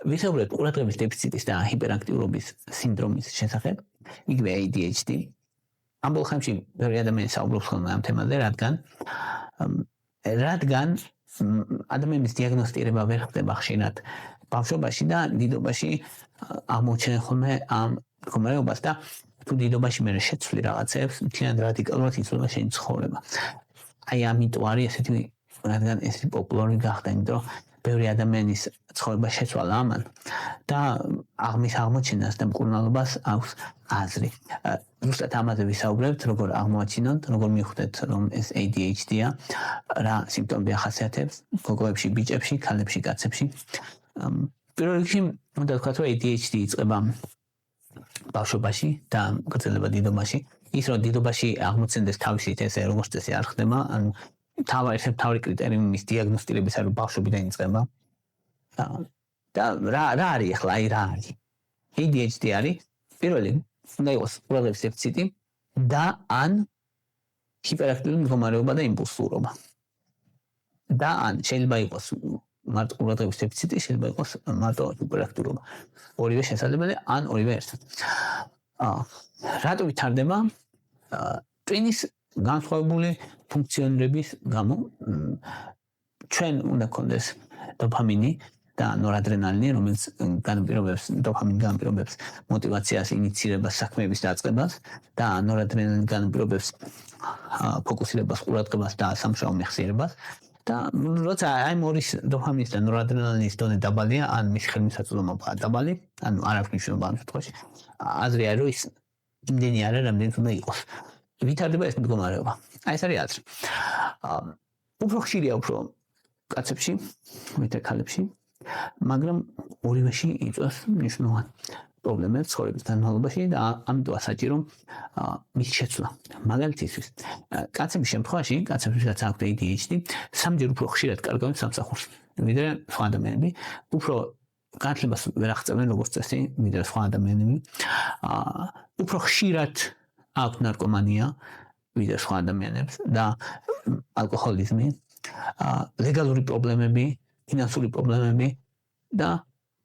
ვისაუბრეთ ყურადღების დეფიციტის და ჰიპერაქტიურობის სინდრომის შესახებ, იგივე ADHD. ამ ბოლო ხანში ბევრი ადამიანი საუბრობს ხოლმე ამ თემაზე, რადგან ადამიანის დიაგნოსტირება ვერ ხდება ხშირად ბავშვობაში და დიდობაში აღმოჩენენ ხოლმე ამ მდგომარეობას და თუ დიდობაში მე შეცვლი რაღაცებს, მთლიანად რადიკალურად იცვლება შენი ცხოვრება. აი ამიტომ არის ესეთი რადგან ეს პოპულარი გახდა, იმიტომ ბევრი ადამიანის ცხოვრება შეცვალა ამან და აღმოჩენას და მკურნალობას აქვს აზრი. ზუსტად ამაზე ვისაუბრებთ, როგორ აღმოაჩინოთ, როგორ მივხვდეთ, რომ ეს ADHD-ა, რა სიმპტომები ახასიათებს გოგოებში, ბიჭებში, ქალებში, კაცებში. პირველ რიგში უნდა ვთქვათ, რომ ADHD იწყება ბავშვობაში და გრძელდება დიდობაში. ის რომ დიდობაში აღმოცენდეს თავისით ესე როგორც წესი არ ხდება, ანუ თავი კრიტერიუმი მის დიაგნოსტირების არის ბავშვობიდან იწყება. და რა არის ახლა, აი რა არის? ADHD არის პირველი უნდა იყოს ყურადღების დეფიციტი და ან ჰიპერაქტიული მდგომარეობა და იმპულსურობა. და ან შეიძლება იყოს მარტო ყურადღების დეფიციტი, შეიძლება იყოს მარტო ჰიპერაქტიულობა. ორივე შესაძლებელია, ან ორივე ერთად. რატო ვითარდება? ტვინის განსხვავებული ფუნქციონირების გამო ჩვენ უნდა გქონდეს დოფამინი და ნორადრენალინი, რომელიც დოფამინი განპირობებს мотивაციას, ინიციირებას, საქმეების დაწყებას და ნორადრენალინი განპირობებს ფოკუსირებას, ყურადღებას და სამშაო მეხსიერებას. და როცა აი მორის დოფამინის და ნორადრენალინის დონე დაბალია, ან მის ხელმისაწვდომობა დაბალი, ანუ არ აქვს მნიშვნელობა ამ შემთხვევაში. აზრი არის, რომ ის იმდენი არა, რამდენიც უნდა იყოს. ვითარდება ეს მდგომარეობა. აი ეს არის აზრი. უფრო ხშირია უფრო კაცებში, ვიდრე ქალებში, მაგრამ ორივეში იწვევს მნიშვნელოვან პრობლემებს ცხოვრების განმავლობაში და ამიტომაც საჭირო მის შეცვლა. მაგალითისთვის, კაცების შემთხვევაში, კაცებსაც აქვთ ADHD, სამჯერ უფრო ხშირად კარგავენ სამსახურს, ვიდრე სხვა ადამიანები, უფრო განათლებას ვერ აღწევენ როგორც წესი, ვიდრე სხვა ადამიანები. უფრო ხშირად აქვთ ნარკომანია, ვიდრე სხვა ადამიანებს და ალკოჰოლიზმი, ლეგალური პრობლემები, ფინანსური პრობლემები და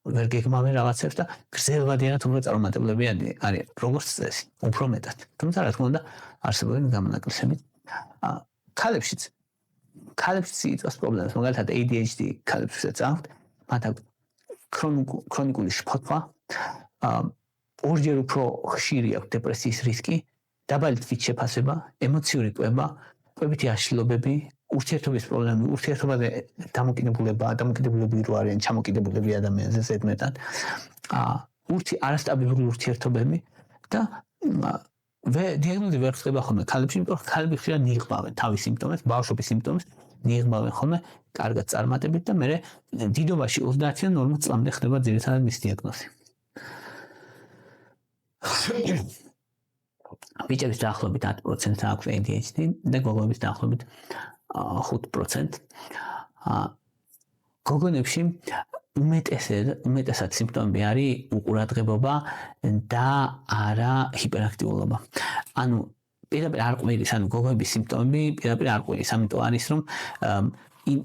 ვერ გეგმავენ რაღაცებს და გრძელვადიანად უფრო წარუმატებლები არიან, როგორც წესი, უფრო მეტად. თუმცა რა თქმა უნდა, არსებობენ გამონაკლისები. ქალებშიც იწვევს პრობლემებს, მაგალითად ADHD ქალებშიც აქვთ, მათ აქვთ ქრონიკული შფოთვა, ორჯერ უფრო ხშირი აქვს დეპრესიის რისკი, დაბალი თვით შეფასება, ემოციური კვება, კვებითი აშლილობები, ურთიერთობის პრობლემები, ურთიერთობაზე დამოკიდებულები რო არიან, ჩამოკიდებულები ადამიანზე ზედმეტად, არასტაბილური ურთიერთობები და დიაგნოზი ვერ ხდება ხოლმე ქალებში, იმიტომ რომ ქალები ხშირად ნიღბავენ თავის სიმპტომებს, ბავშვობის სიმპტომებს, ნიღბავენ ხოლმე კარგად წარმატებით და მერე დიდობაში 30-დან 40 წლამდე ხდება ძირითადად მის დიაგნოზი. ბიჭების დაახლოებით 10% აქვს ADHD და გოგოების დაახლოებით 5%. გოგონებში უმეტესად სიმპტომები არის უყურადღებობა და არა ჰიპერაქტიულობა. ანუ პირდაპირ არ ყვირის, ანუ გოგოების სიმპტომები პირდაპირ არ ყვირის, ამიტომ არის რომ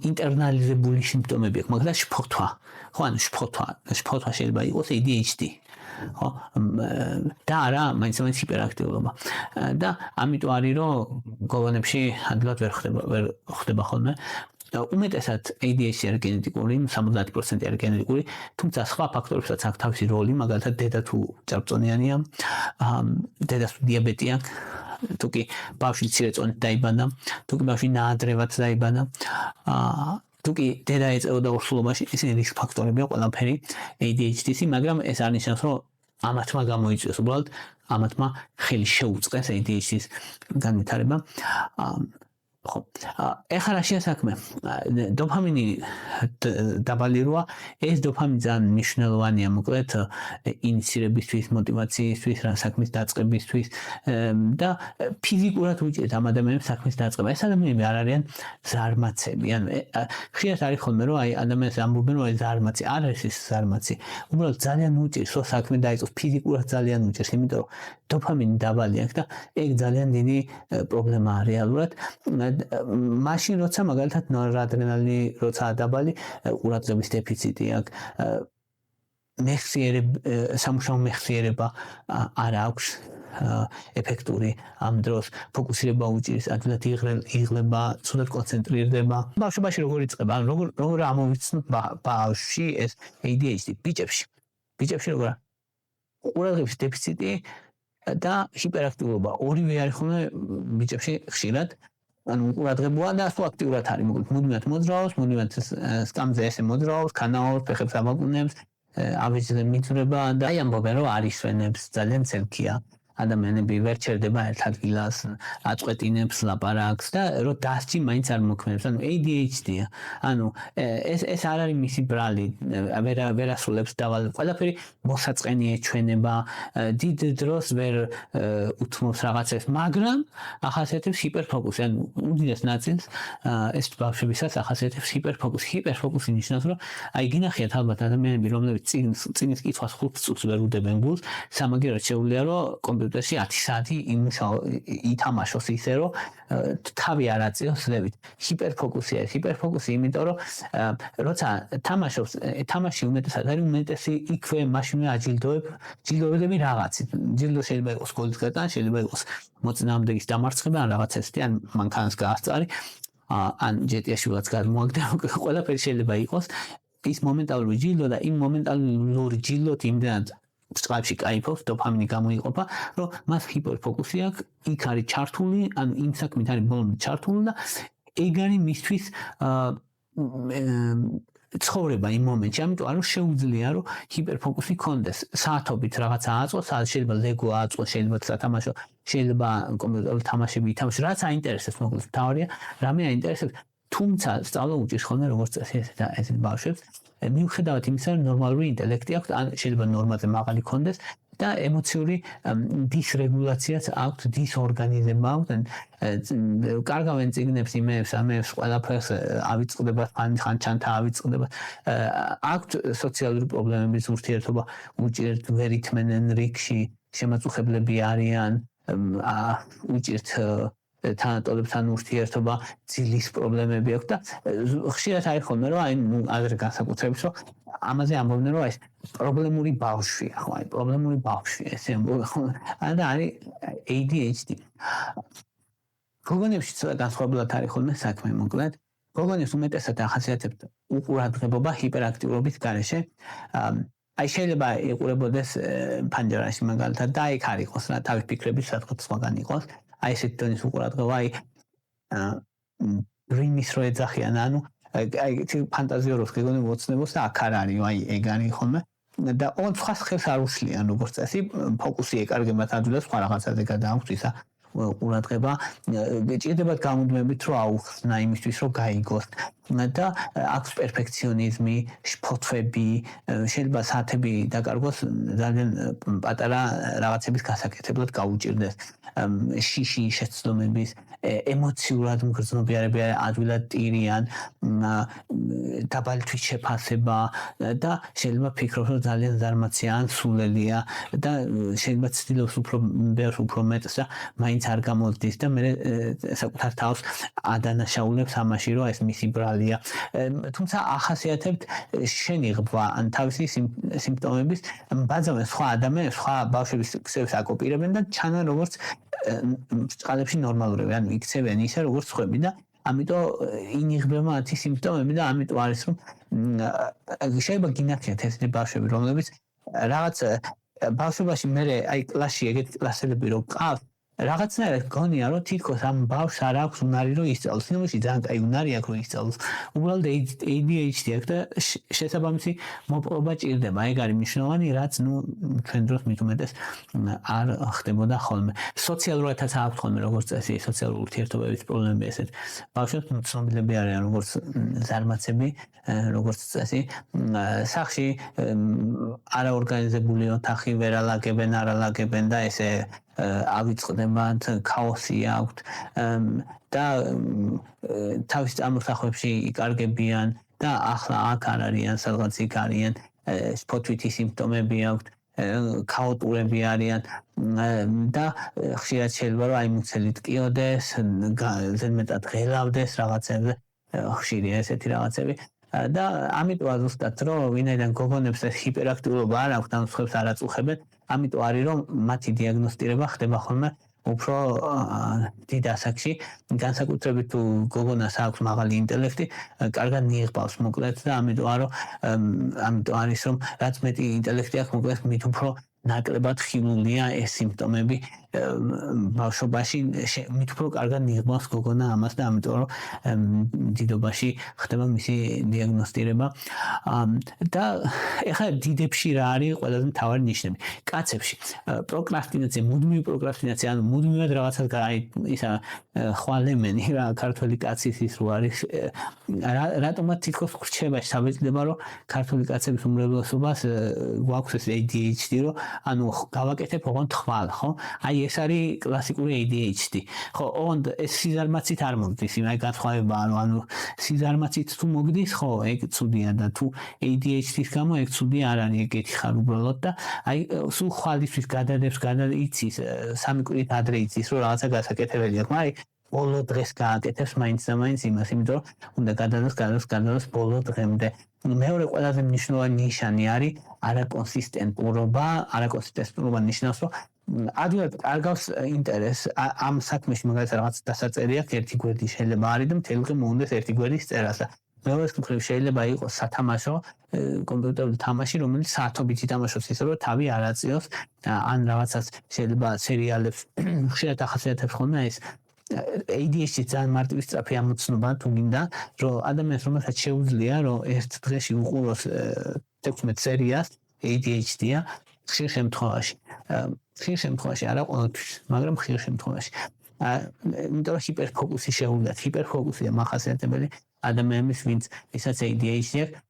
ინტერნალიზებული სიმპტომები აქვს, მაგალითად შფოთვა. ხო, ანუ შფოთვა შეიძლება იყოს ADHD. ხო, და არა მაინც ჰიპერაქტიულობა. და ამიტომ არის რომ გოგონებში ადვილად ვერ ხდება ხოლმე. უმეტესად ADHD არის გენეტიკური, 70% არის გენეტიკური, თუმცა სხვა ფაქტორებსაც აქვს თავისი როლი, მაგალითად დედა თუ ჭარბწონიანია, დედას თუ დიაბეტი აქვს, თუ კი ბავშვი მცირე წონით დაიბადა, თუ კი ბავშვი ნაადრევად დაიბადა, თუ კი დედა ეწეოდა ორსულობაში, ისინი რისკ ფაქტორებია ყველაფერი ADHD-ს, მაგრამ ეს არ ნიშნავს, რომ ამათმა გამოიწვიოს, უბრალოდ ამათმა ხელი შეუწყეს ADHD-ს განვითარება. ხო, ეხლა რა შეასაქმე? დოფამინი დაბალი როა, ეს დოფამინი ძალიან მნიშვნელოვანია, მოკლედ ინიციირებისთვის, мотивაციისთვის, საქმის დაწყებისთვის და ფიზიკურად უჭირთ ამ ადამიანებს საქმის დაწყება. ეს ადამიანები არ არიან ზარმაცები, ანუ ხშირად არის ხოლმე, რომ აი ადამიანს ამბობენ, რომ ზარმაცი არ არის ეს ზარმაცი. უბრალოდ ძალიან უჭირს, რომ საქმე დაიწყოს, ფიზიკურად ძალიან უჭირს, იმიტომ რომ დოფამინი დაბალი აქვს და ეგ ძალიან დიდი პრობლემაა რეალურად. მაშინ როცა მაგალითად ნორადრენალინი როცა დაბალი, ყურადღების დეფიციტი აქვს, სამუშაო მეხსიერება არ აქვს ეფექტური ამ დროს ფოკუსირება უჭირს ადვილად იღლება ცუდად კონცენტრირდება ბავშვობაში როგორ იწყება როგორ ამოვიცნოთ ბავშვში ეს ADHD ბიჭებში როგორ ყურადღების დეფიციტი და ჰიპერაქტიულობა ორივე არის ხოლმე ბიჭებში ხშირად ანუ ყურადღებაა და სულ აქტიურად არის მოკლედ მუდმივად მოძრაობს მუდმივად სკამზე ესე მოძრაობს ქანაობს ფეხებს აბაკუნებს ავეჯზე მიძვრება და აი ამბობენ რომ არ ისვენებს ძალიან ცელქია ადამიანები ვერ ჩერდება ერთ ადგილას აწყვეტინებს ლაპარაკს და რომ დასჭი მაინც არ მოქმედებს ანუ ADHD-ია ანუ ეს არ არის მისი ბრალი ვერ ასრულებს დავალ ყველაფერი მოსაწყენი ეჩვენება დიდ დროს ვერ უთმობს რაღაცებს მაგრამ ახასიათებს ჰიპერფოკუსი ანუ უდიდეს ნაწილს ეს ბავშვებისაც ახასიათებს ჰიპერფოკუსი ნიშნავს რომ აი გინახიათ ალბათ ადამიანები რომლებიც წინის კითხვას 5 წუთს ვერ უდებენ გულს სამაგიეროდ შეუძლია რომ კომპიუტერში 10 საათი ითამაშოს ისე რომ თავი არ აწიოს ზევით ჰიპერფოკუსი იმიტომ რომ როცა თამაშობს თამაში უმეტესად არის უმეტესი იქვე მაშინვე აჯილდოებები რაღაცით ჯილდო შეიძლება იყოს გოლის გატანა შეიძლება იყოს მოწინააღმდეგის დამარცხება ან რაღაც ესეთი ან მანქანას გაასწარი ან ჯეტიაშვილაც გადმოაგდა ყველაფერი შეიძლება იყოს ის მომენტალური ჯილდო და იმ მომენტალური ჯილდოთ იმდენად წყალში кайფობს, დოფამინი გამოიყოფა, რომ მას ჰიპერფოკუსი აქვს, იქ არის ჩართული, ან იმ საქმით არის ბოლომდე ჩართული და ეგ არის მისთვის ცხოვრება იმ მომენტში, ამიტომ არ შეუძლია რომ ჰიპერფოკუსი კონდეს. საათობით რაღაცა აწყვეს, შეიძლება ლეგო აწყვეს, შეიძლება სათამაშო, შეიძლება კომპიუტერული თამაშები ითამაშოს, რაც აინტერესებს, მოკლედ თავია, რამე აინტერესებს, თუმცა სწავლა უჭირს ხოლმე როგორც წესი ესეთ ბავშვებს მიუხედავად იმისა, რომ ნორმალური ინტელექტი აქვს, ან შეიძლება ნორმაზე მაღალი ქონდეს და ემოციური დისრეგულაციაც აქვს, დისორგანიზება აქვს. კარგავენ წიგნებს, იმეებს, ამებს, ყველაფერს ავიწყდება, ხან ჩანთა ავიწყდება. აქვს სოციალური პრობლემების ურთიერთობა, უჭირთ ვერ ითმენენ რიგში, შემაწუხებლები არიან, უჭირთ თანატოლებთან ურთიერთობა ძილის პრობლემები აქვს და ხშირად არის ხოლმე რომ აი ადრე განსაკუთრებით რომ ამაზე ამბობდნენ რომ ეს პრობლემური ბავშვია ხო აი პრობლემური ბავშვია ესე და არის ADHD გოგონებში ცოტა განსხვავებულად არის ხოლმე საქმე მოკლედ გოგონებს უმეტესად ახასიათებთ უყურადღებობა ჰიპერაქტიურობის გარეშე აი შეიძლება იყურებოდეს პანჯარაში მაგალითად და იქ არ იყოს რა თავის ფიქრების სადღაც სხვაგან იყოს აი ესეთ დონის უყურადღება აი რიმის რო ეძახიან ანუ აი ფანტაზიორობს გეგონებ ოცნებობს და აქ არ არის აი ეგ არის ხოლმე და ოღონდ სხვას ხელს არ უშლიან როგორც წესი ფოკუსი ეკარგებათ ადვილად სხვა რაღაცაზე გადააქვს ისა ყურადღება ჭირდებათ გამუდმებით რომ აუხსნა იმისთვის რომ გაიგოს და აქვს პერფექციონიზმი, ფოთვები, შეიძლება საათები დაკარგოს ძალიან პატარა რაღაცების გასაკეთებლად გაუჭირდეს. შიში შეცდომების, ემოციურად მგრძნობიარები ადვილად ტირიან, დაბალი თვითშეფასება და შეიძლება ფიქრობს რომ ძალიან ზარმაცია ან სულელია და შეიძლება ცდილობს უფრო მეტს და მაინც არ გამოდის და მე საკუთარ თავს ადანაშაულებს ამაში რომ ეს მისი ბრალია. თუმცა ახასიათებთ შენი ღვაწ ან თავისი სიმპტომების ბაზავენ სხვა ადამიანებს, სხვა ბავშვების ქსელს აკოპირებენ და ჩანან როგორც წყალებში ნორმალურები, ანუ იქცევენ ისე როგორც სხვები და ამიტომ ინიღბება მათი სიმპტომები და ამიტომ არის რომ შეიძლება გინახიათ ესეთი ბავშვები, რომლებიც რაღაც ბავშვობაში მე აი კლასში ეგეთი კლასელები რო ყავს რაღაცნაირად გონია რომ თითქოს ამ ბავშვს არ აქვს უნარი რომ ისწავლოს. ნუ ძალიან კაი უნარი აქვს რომ ისწავლოს. უბრალოდ ADHD აქვს და შესაბამისი მოპყრობა ჭირდება. ეგ არის მნიშვნელოვანი, რაც ნუ ჩვენ დროს მით უმეტეს არ ხდებოდა ხოლმე. სოციალურადაც აქვს ხოლმე როგორც წესი სოციალური ურთიერთობების პრობლემები ესეთ. ბავშვებს ცნობილები არიან როგორც ზარმაცები, როგორც წესი. სახში არაორგანიზებული ოთახი ვერ ალაგებენ და ესე ავიწყდებათ, ქაოსი აქვთ და თავის წამოსახვებში იკარგებიან და ახლა აქ არ არიან, სადღაც იქ არიან, ფოთვითი სიმპტომები აქვთ, ქაოტურები არიან და ხშირად შეიძლება რომ აი მუცელი ტკიოდეს, ზედმეტად ღელავდეს რაღაცებზე, ხშირია ესეთი რაღაცები. და ამიტომა ზუსტად რომ ვინაიდან გოგონებს ეს ჰიპერაქტიულობა არ აქვს და სხვებს არ აწუხებენ, ამიტომ არის რომ მათი დიაგნოსტირება ხდება ხოლმე უფრო დიდ ასაკში, განსაკუთრებით თუ გოგონას აქვს მაღალი ინტელექტი, კარგად მიიღბავს მოკლედ და ამიტომ არის რომ რაც მეტი ინტელექტი აქვს, მოკლედ მით უფრო ნაკლებად ხილულია ეს სიმპტომები ბავშვობაში, მით უფრო კარგად მიიღბავს გოგონა ამას და ამიტომ რომ დიდობაში ხდება მისი დიაგნოსტირება. და ეხლა დიდებში რა არის ყველაზე მთავარი ნიშნები? კაცებში პროკრასტინაცია, მუდმივი პროკრასტინაცია, ანუ მუდმივად რაღაცას ისა ხვალემენი რა ქართველი კაცის ის რო არის რატომაც თითქოს ხრჩება შევეცდება რომ ქართული კაცების უმრავლესობას გვაქვს ეს ADHD რომ ანუ გავაკეთებ ოღონდ ხვალ, ხო? აი ეს არის კლასიკური ADHD. ხო, ოღონდ ეს სიზარმაცით არ მოგდის, აი განსხვავება ანუ სიზარმაცით თუ მოგდის, ხო, ეგ ცუდია და თუ ADHD-ის გამო ეგ ცუდი არ არის, ეგეთი ხარ უბრალოდ და აი სულ ხვალისთვის გადადებს იცის, სამი კვირით ადრე იცის რომ რაღაცა გასაკეთებელი აქვს, მაგრამ ბოლო დღეს გააკეთებს მაინც და მაინც იმას, იმიტომ რომ უნდა გადადოს ბოლო დღემდე. მეორე ყველაზე მნიშვნელოვანი ნიშანი არის არაკონსისტენტურობა ნიშნავს რომ ადვილად კარგავს ინტერესს ამ საქმეში, მაგალითად რაღაც დასაწერი აქვს ერთი გვერდი შეიძლება არის და მთელი დღე მოუნდეს ერთი გვერდის წერას და მეორე მხრივ შეიძლება იყოს სათამაშო კომპიუტერული თამაში, რომელიც საათობით ითამაშოს ისე რომ თავი არ აწიოს ან რაღაცას შეიძლება სერიალებს ხშირად ახასიათებს ხოლმე ეს ADHD ძალიან მარტივი სწრაფი ამოცნობა თუ გინდა რომ ადამიანს რომელსაც შეუძლია რომ ერთ დღეში უყუროს 16 სერიას ADHD-ა ხშირ შემთხვევაში არა ყოველთვის, მაგრამ ხშირ შემთხვევაში. იმიტომ რომ ჰიპერფოკუსი შეუძლიათ, ჰიპერფოკუსია მახასიათებელი ადამიანის, ვინც ისაც ADHD აქვს.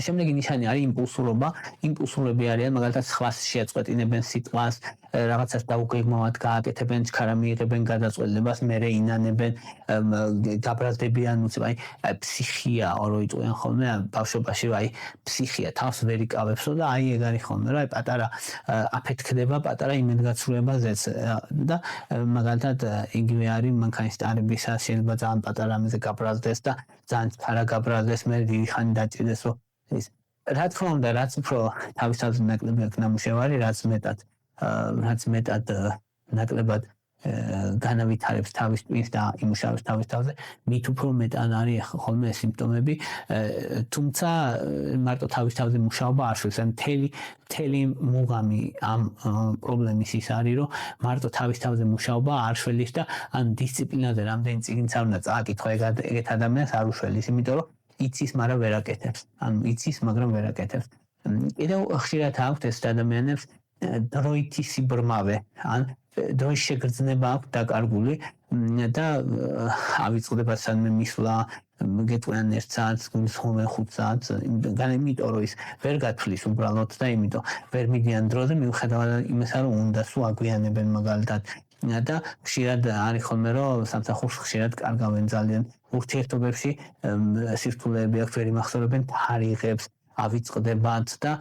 შემდეგი ნიშანი არის იმპულსურობა. იმპულსურები არიან მაგალითად სხვას შეაწყვეტინებენ სიტყვას, რაღაცას დაუგეგმავად გააკეთებენ, ჩქარა მიიღებენ გადაწყვეტილებას, მერე ინანებენ, გაბრაზდებიან, აი ფსიქია რო იტყვიან ხოლმე ბავშვობაში, აი ფსიქია თავს ვერ იკავებსო და აი ეგ არის ხოლმე, რა პატარა აფეთქდება, პატარა იმედგაცრუებაზეც და მაგალითად იგივე არის მანქანის შეიძლება ძალიან პატარა ამაზე გაბრაზდეს და ძალიან ჩქარა გაბრაზდეს, მერე დიდი ხანი დაჭირდეს, რომ ის რა თქმა უნდა, რაც უფრო თავისთავად ნაკლები აქვს ნამუშევარი, რაც მეტად ნაკლებად განავითარებს თავის ტვინს და იმუშავებს თავის თავზე, მით უფრო მეტად არის ხოლმე სიმპტომები, თუმცა მარტო თავის თავზე მუშაობა არ შეუძლია, მთელი მუღამი ამ პრობლემის ის არის, რომ მარტო თავის თავზე მუშაობა არ შველის და ან დისციპლინაზე რამდენი წიგნიც არ უნდა წააკითხო ეგეთ ადამიანს არ უშველის, იმიტომ რომ იცის, მაგრამ ვერ აკეთებს. ანუ იცის, მაგრამ ვერ აკეთებს. კიდევ ხშირად აქვს ეს ადამიანებს დროითი სიბრმავე, ან დროის შეგრძნება აქვს დაკარგული და ავიწყდება სადმე მისვლა, გეტყვიან 1 საათს, გულისხმობენ 5 საათს, იმიტომ რომ ის ვერ გათვლის უბრალოდ და იმიტომ ვერ მიდიან დროზე, მიუხედავად იმისა, რომ უნდა სულ აგვიანებენ მაგალითად და ხშირად არის ხოლმე რომ სამსახურს ხშირად კარგავენ ძალიან ურთიერთობებში სირთულეები აქვს ვერ იმახსოვრებენ თარიღებს ავიწყდებათ და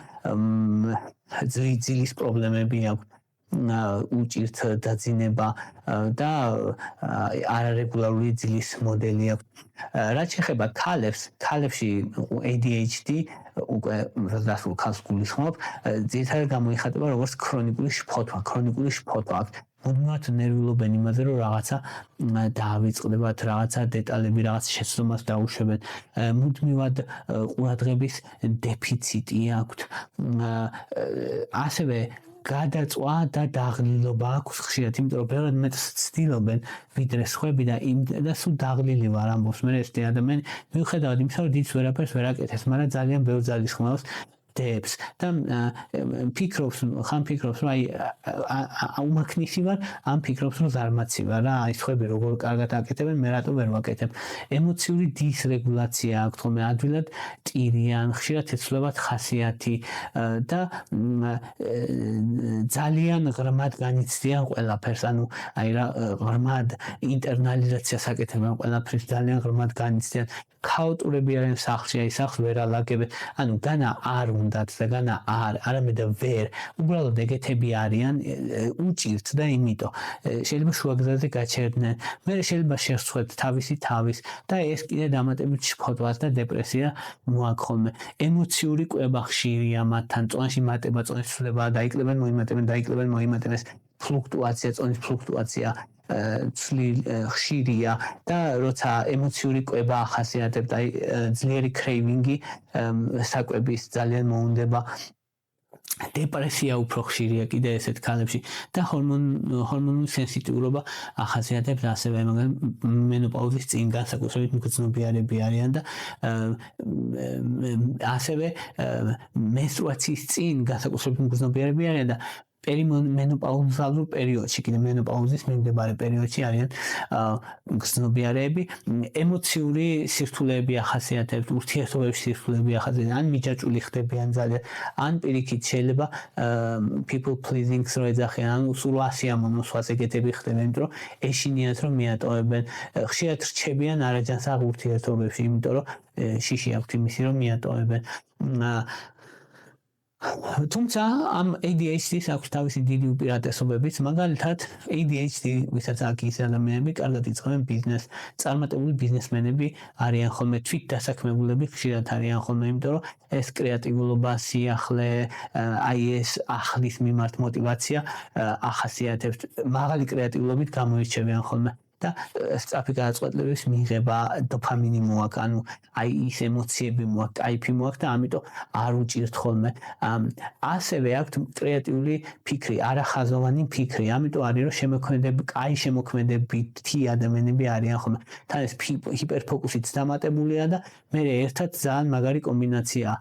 ძილის პრობლემები აქვს უჭირთ დაძინება და არარეგულარული ძილის მოდელი აქვს. რაც შეეხება ქალებში ADHD უკვე დასულ ქალს გულისხმობ, ძირითადად გამოიხატება როგორც ქრონიკული შფოთვა აქვს. მუდმივად ნერვიულობენ იმაზე, რომ რაღაცა დაავიწყდებათ, რაღაცა დეტალები, რაღაც შეცდომას დაუშვებენ, მუდმივად ყურადღების დეფიციტი აქვთ, ასევე გადაწვა და დაღლილობა აქვს ხშირად, იმიტომ რომ ბევრად მეტს ცდილობენ ვიდრე სხვები და სულ დაღლილი ვარ ამბობს მე ეს ადამიანი, მიუხედავად იმისა, რომ დიდს ვერაფერს ვერ აკეთებს, მაგრამ ძალიან ბევრ ძალისხმევას დებს და ფიქრობს რომ აი უმაქნისი ვარ, ამ ფიქრობს რომ ზარმაცი ვარ რა, აი სხვები როგორ კარგად აკეთებენ, მე რატო ვერ ვაკეთებ. ემოციური დისრეგულაცია აქვს ხოლმე, ადვილად ტირიან, ხშირად ეცვლებათ ხასიათი და ძალიან ღრმად განიცდიან ყველაფერს, ანუ აი რა ღრმად ინტერნალიზაციას აკეთებენ ყველაფერს, ძალიან ღრმად განიცდიან, ქაოტურები არიან სახლში, აი სახლს ვერ ალაგებენ, ანუ განა არ უნდათ ზეგან არამედ ვერ უბრალოდ ეგეთები არიან უჭირთ და იმიტომ შეიძლება შუაგზაზე გაჩერდნენ მე შეიძლება შევსვათ თავისი თავის და ეს კიდე დამატებით შფოთვას და დეპრესია მოაქვს ხოლმე ემოციური კვება ხშირია მათთან წონში მატება წონის ცვლილება დაიკლებენ მოიმატებენ ეს ფლუქტუაცია წონის ფლუქტუაცია ხშირია და როცა ემოციური კვება ახასიათებთ აი ძლიერი კრეივინგი საკვების ძალიან მოუნდება დეპრესია უფრო ხშირია კიდე ესეთ ქალებში და ჰორმონული სენსიტიურობა ახასიათებს ასევე მენოპაუზის წინ განსაკუთრებით მგრძნობიარები არიან და ასევე menstruაციის წინ განსაკუთრებით მგრძნობიარები არიან და პერიმენოპაუზალურ პერიოდში, კიდე მენოპაუზის მიმდებარე პერიოდში არიან მგრძნობიარეები, ემოციური სირთულეები ახასიათებთ, ურთიერთობებში სირთულეები ახასიათებთ, ან მიჯაჭვული ხდებიან ძალიან, ან პირიქით შეიძლება people pleasing-ს რო ეძახიან, ან სულ ასიამოვნოს ეგეთები ხდებიან, იმიტომ რომ ეშინიათ რომ მიატოვებენ, ხშირად რჩებიან არაჯანსაღ ურთიერთობებში, იმიტომ რომ შიში აქვთ იმისი რომ მიატოვებენ. თუმცა ამ ADHD-ს აქვს თავისი დიდი უპირატესობებიც, მაგალითად ADHD, ვისაც აქვს ის ადამიანები, კარგად იწყებენ ბიზნესს, წარმატებული ბიზნესმენები არიან ხოლმე თვით დასაქმებულები ხშირად არიან ხოლმე, იმიტომ რომ ეს კრეატიულობა, სიახლე, აი ეს ახლის მიმართ მოტივაცია ახასიათებს, მაღალი კრეატიულობით გამოირჩევიან ხოლმე. და სწრაფი გადაწყვეტილების მიღება დოფამინი მოაქვს, ანუ აი ის ემოციები მოაქვს, кайფი მოაქვს და ამიტომ არ უჭირთ ხოლმე. ასევე აქვთ კრეატიული ფიქრი, არახაზოვანი ფიქრი, ამიტომ არის რომ შემოქმედებითი ადამიანები არიან ხოლმე. თან ეს ჰიპერფოკუსით დამატებულია და მე ერთად ძალიან მაგარი კომბინაციაა.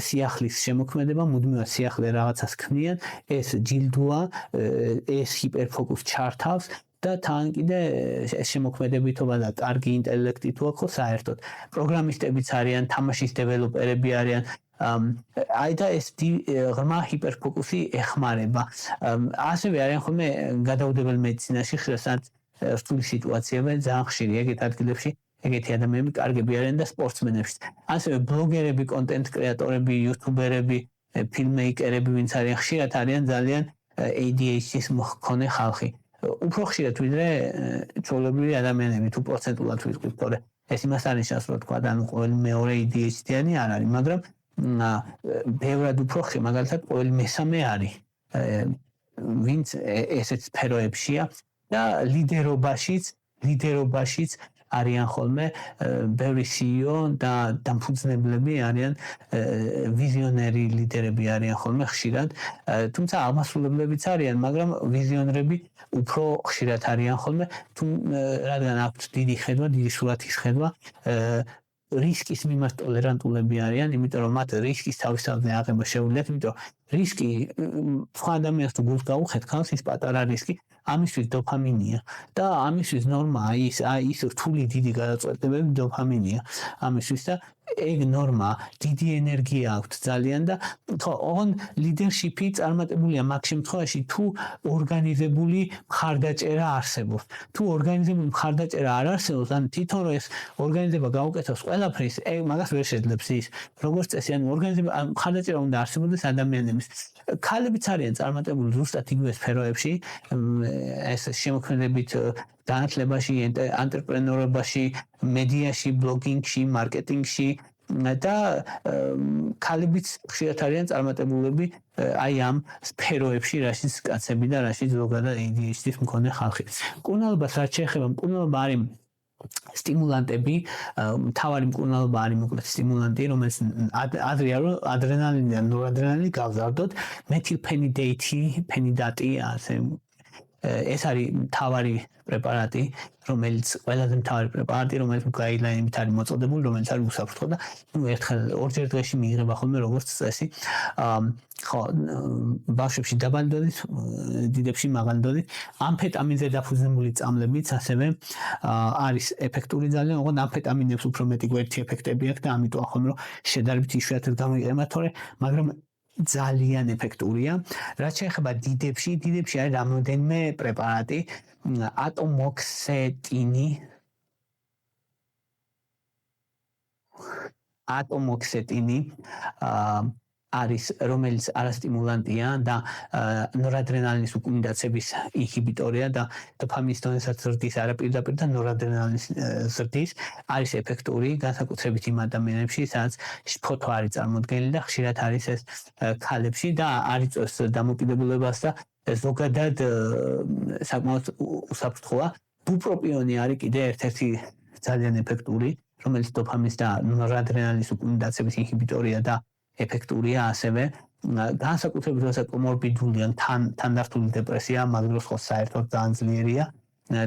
სიახლის შემოქმედება, მუდმივად სიახლე რაღაცას ქმნიან, ეს ჯილდოა, ეს ჰიპერფოკუს ჩართავს და თან კიდე შემოქმედებითობა და კარგი ინტელექტი თუ აქვს საერთოდ პროგრამისტებიც არიან, თამაშის დეველოპერები არიან. აი და ეს ღრმა ჰიპერფოკუსი ეხმარება. ასევე არიან ხოლმე გადაუდებელი მედიცინაში ხშირად რთული სიტუაციები ძალიან ხშირია ეგეთ ადგილებში ეგეთი ადამიანები კარგები არიან და სპორტსმენებიც. ასევე ბლოგერები, კონტენტ კრეატორები, იუთუბერები, ფილმეიკერები, ვინც არიან ხშირად არიან ძალიან ADHD-ის მქონე ხალხი. უფრო ხშირად ვიდრე ჩვეულებრივი ადამიანები თუ პროცენტულად ვიტყვით, თორე ეს იმას არ ნიშნავს, რომ თქვა და ყოველი მეორე ADHD-იანი არ არის, მაგრამ ბევრად უფრო ხშირად, მაგალითად, ყოველი მესამე არის, ვინც ესეთ სფეროებშია და ლიდერობაშიც არიან ხოლმე ბევრი CEO და დამფუძნებლები არიან ვიზიონერი ლიდერები არიან ხოლმე ხშირად, თუმცა აღმასრულებლებიც არიან, მაგრამ ვიზიონერები უფრო ხშირად არიან ხოლმე, რადგან აქვთ დიდი ხედვა, დიდი სურათის ხედვა, რისკის მიმართ ტოლერანტულები არიან, იმიტომ რომ მათ რისკის თავისთავად აღება შეუძლიათ, იმიტომ რომ რისკი სხვა ადამიანს თუ გულს გაუხეთქავს, ის პატარა რისკი ამისთვის დოფამინია და ამისთვის ნორმაა ის რთული დიდი გადაწყვეტილებები დოფამინია ამისთვის და ეგ ნორმა დიდი ენერგია აქვს ძალიან და ხო on leadership-ი წარმატებულია მაგ შემთხვევაში თუ ორგანიზებული მხარდაჭერა არსებობს თუ ორგანიზებული მხარდაჭერა არ არსებობს ან თვითონ ეს ორგანიზება გაუკეთოს ყველაფრის ეგ მაგას ვერ შეძლებს ის როგორც წესი ან ორგანიზება მხარდაჭერა უნდა არსებობდეს ადამიანების ქალებიც არიან წარმატებული ზუსტად იგივე სფეროებში ეს შემოქმედებით განათლებაში, ანტრეპრენორობაში, მედიაში, ბლოგინგში, მარკეტინგში და ქალებიც ხშირად არიან წარმატებულები აი ამ სფეროებში, რაშიც კაცები და რაშიც ზოგადად ADHD-ის მქონე ხალხი. მკურნალობას რაც შეეხება, მკურნალობა არის სტიმულანტები, მთავარი მკურნალობა არის მოკლედ სტიმულანტი, რომელიც ადრეა რომ ადრენალინი და ნორადრენალინი გავზარდოთ, მეთილფენიდატი, ასე ეს არის მთავარი პრეპარატი, რომელიც ყველაზე მთავარი პრეპარატი, რომელიც გაიდლაინებით არის მოწოდებული, რომელიც არის უსაფრთხო და ერთხელ ორჯერ დღეში მიიღება ხოლმე როგორც წესი. ხო, ბავშვებში დაბალი დოზით, დიდებში მაღალი დოზით. ამფეტამინზე დაფუძნებული წამლებიც ასევე არის ეფექტური ძალიან, ოღონდ ამფეტამინებს უფრო მეტი გვერდითი ეფექტები აქვს და ამიტომ ახლა რომ შედარებით იშვიათად გამოიყენება, თორე მაგრამ ძალიან ეფექტურია. რაც შეეხება დიდებში არის რამოდენიმე პრეპარატი, ატომოქსეტინი, არის რომელიც არასტიმულანტია და ნორადრენალინის უკუნდაცების ინჰიბიტორია და დოფამინის დონესაც ზრდის არაპირდაპირ და ნორადრენალინის ზრდის არის ეფექტური განსაკუთრებით იმ ადამიანებში სადაც ფოთო არის წარმოდგენილი და ხშირად არის ეს ქალებში და არ იწვევს დამოკიდებულებას და ზოგადად საკმაოდ უსაფრთხოა. ბუპროპიონი არის კიდე ერთ-ერთი ძალიან ეფექტური რომელიც დოფამინის და ნორადრენალინის უკუნდაცების ინჰიბიტორია და ეფექტურია ასევე განსაკუთრებით როცა კომორბიდული ან თანდართული დეპრესია მაგრამ ხო საერთოდ ძალიან ძლიერია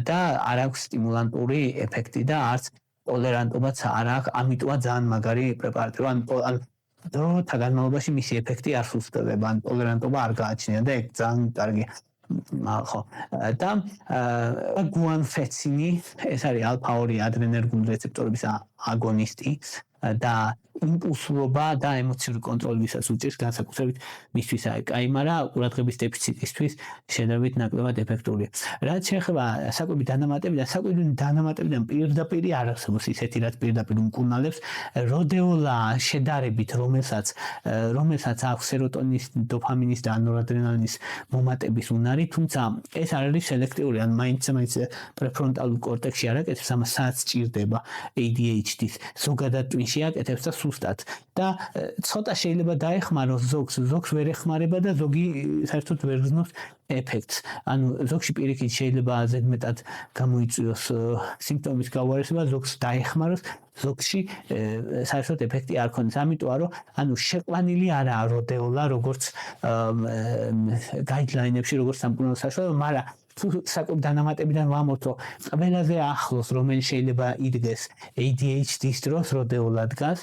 და არ აქვს სტიმულანტური ეფექტი და არც ტოლერანტობაც არ აქვს ამიტომა ძალიან მაგარი პრეპარატი ან დროთა განმავლობაში მისი ეფექტი არ სუსტდება ან ტოლერანტობა არ გააჩნია და ეგ ძალიან კარგი ხო და გუანფეცინი ეს არის ალფა-2 ადრენერგული რეცეპტორების აგონისტი და იმპულსურობა და ემოციური კონტროლი ვისაც უჭირს განსაკუთრებით მისთვის კაიმარა ყურადღების დეფიციტისთვის შედარებით ნაკლებად ეფექტურია. რაც შეეხება საკვები დანამატებიდან პირდაპირ არ არსებობს ისეთი რაც პირდაპირ უმკურნალებს როდეოლა შედარებით რომელსაც აქვს სეროტონის, დოფამინის და ნორადრენალინის მომატების უნარი, თუმცა ეს არ არის სელექტიური, ან მაინც პრეფრონტალურ კორტექსში არ აკეთებს, ამას სადაც ჭირდება ADHD-ს ზოგადად ტვინში აკეთებს და სუსტად და ცოტა შეიძლება დაეხმაროს ზოგს ვერ ეხმარება და ზოგი საერთოდ ვერ გზნობს ეფექტს. ანუ ზოგში პირიქით შეიძლება ზედმეტად გამოიწვიოს სიმპტომის გაუარესება, ზოგს დაეხმაროს, ზოგში საერთოდ ეფექტი არ ქონდეს. ამიტომ რომ ანუ შეყვანილი არაა როდეოლა როგორც გაიდლაინებში როგორც სამკურნალო საშუალება, მაგრამ თუ საკვები დანამატებიდან ვამბობთ, რომ ყველაზე ახლოს რომელიც შეიძლება იდგეს ADHD-ის დროს როდეოლა დგას,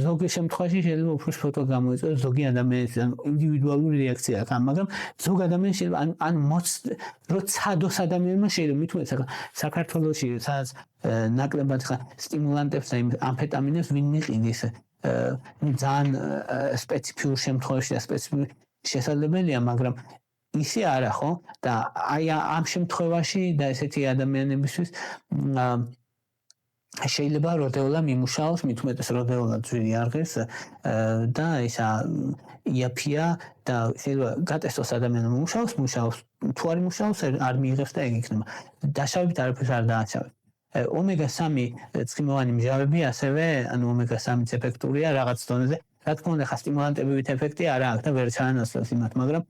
ზოგი შემთხვევაში შეიძლება უფრო ფოტო გამოიწვიოს ზოგი ადამიანის ინდივიდუალური რეაქცია აქვს, მაგრამ ზოგ ადამიანს შეიძლება ან როცადოს ადამიანმა შეიძლება მithumet საქართველოში სადაც ნაკლებად სტიმულანტებს და ამფეტამინებს ვინ მიყიდის ძალიან სპეციფიურ შემთხვევაში და სპეციფიური შესაძლებელია, მაგრამ ისე არა ხო და აი ამ შემთხვევაში და ესეთი ადამიანებისთვის შეიძლება როდეოლა მიმუშაოს, მით უმეტეს როდეოლა ძვირი არღეს და ისა იაფია და შეიძლება გატესტოს ადამიანმა მუშაობს, თუ არ იმუშაოს არ მიიღებს და ეგ იქნება. დაშავებით არაფერს არ დააჩავებს. ომეგა-3 ცხიმოვანი მჟავები ასევე, ანუ ომეგა-3-იც ეფექტურია რაღაც დონეზე. რა თქმა უნდა, სტიმულანტებით ეფექტი არ აქვს და ვერ ჩაანაცვლებს იმათ, მაგრამ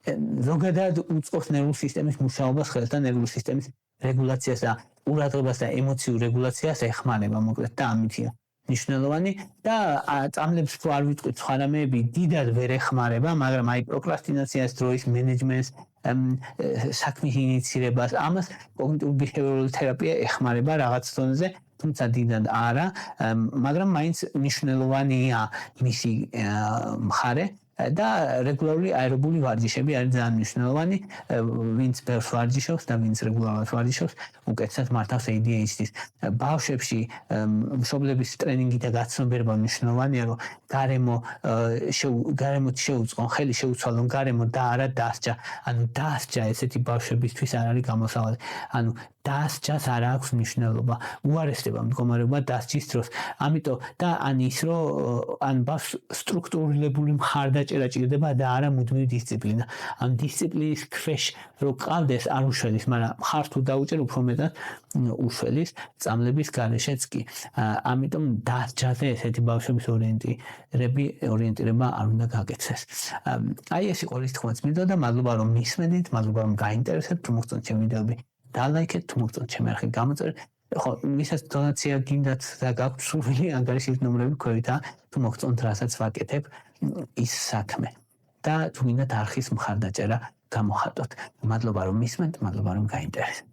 ზოგადად უწყობს ნერვულ სისტემის მუშაობას, ხელს და ნერვული სისტემის რეგულაციას და ყურადღებას და ემოციურ რეგულაციას ეხმარება მოკლედ და ამითია მნიშვნელოვანი და წამლებს თუ არ ვიტყვით სხვა რამეები დიდად ვერ ეხმარება, მაგრამ აი პროკრასტინაციას, დროის მენეჯმენტს, საქმის ინიცირებას, ამას კოგნიტიური ბიჰევიორალური თერაპია ეხმარება რაღაც დონეზე, თუმცა დიდად არა, მაგრამ მაინც მნიშვნელოვანია მისი მხარე და რეგულარული აერობული ვარჯიშები არის ძალიან მნიშვნელოვანი, ვინც ბევრს ვარჯიშობს და ვინც რეგულარულად ვარჯიშობს, უკეთესად მართავს ADHD-ს. ბავშვებში მშობლების ტრენინგი და გაცნობიერება მნიშვნელოვანია, რომ გარემოთ შეუწყონ, ხელი შეუცვალონ გარემო და არა დასჯა. ანუ დასჯა ესეთი ბავშვებისთვის არ არის გამოსავალი. ანუ დასჯას არ აქვს მნიშვნელობა. უარესდება მდგომარეობა დასჯის დროს. ამიტომ და ან ის რომ ან ბავშვს სტრუქტურირებული მხარდაჭერა ჭირდება და არა მუდმივი დისციპლინა. ან დისციპლინის ქვეშ რო ყავდეს არ უშველის, მაგრამ მხარს თუ დაუჭერ უფრო მეტად უშველის წამლების გარეშეც კი. ამიტომ დასჯაზე ესეთი ბავშვების ორიენტირება არ უნდა გაკეთდეს. აი ეს იყო რის თქმაც მინდოდა, მადლობა რომ მისმენით, მადლობა რომ გაინტერესებთ, თუ მოგწონთ ჩემი ვიდეოები. დალაიქეთ, თუ მოგწონთ ჩემი არხი გამოწერეთ. ხო, ვისაც დონაცია გინდათ და გაქვთ სურვილი, ანგარიშის ნომრები ქვევით, თუ მოგწონთ რასაც ვაკეთებ, ის საქმე. და თუ გინდათ არხის მხარდაჭერა გამოხატოთ. მადლობა რომ მისმენთ, მადლობა რომ გაინტერესებთ.